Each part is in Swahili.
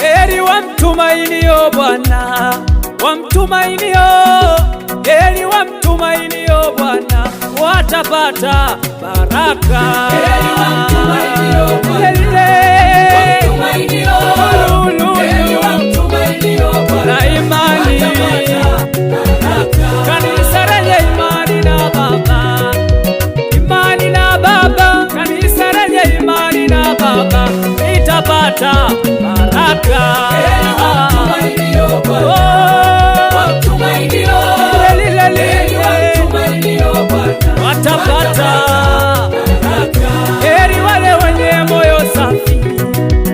Heri wamtumainio Bwana, wamtumainio, heri wamtumainio Bwana, watapata baraka. Heri wamtumainio Bwana, wamtumainio, heri wamtumainio Bwana, na imani, watapata baraka. kanisa lenye imani na Baba, imani na Baba, kanisa lenye imani na Baba itapata baraka. Heri wamtumainio Bwana, wamtumainio, heri wamtumainio Bwana, watapata baraka. heri wale wenye moyo safi,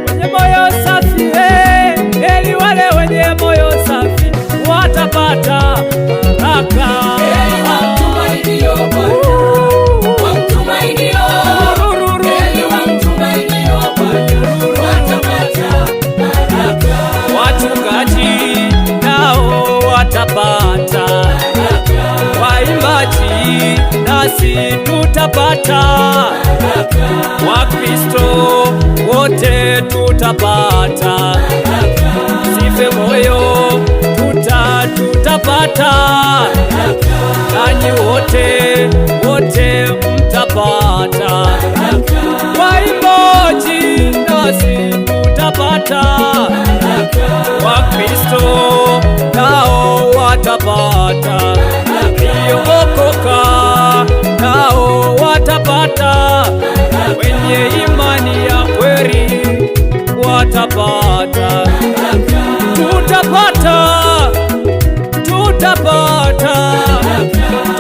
wenye moyo safi, heri wale wenye moyo safi watapata baraka. Heri wamtumainio Bwana, wamtumainio, heri wamtumainio Bwana, watapata baraka. Wachungaji nao watapata, waimbaji nasi tutapata, Wakristo wote tutapata, sife moyo tutapata, nanyi wote mtapata, waimbaji nasi tutapata, Wakristo nao watapata, waliokoka nao watapata, wenye imani ya kweli watapata,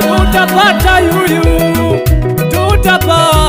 tutapata yuyu, tutapata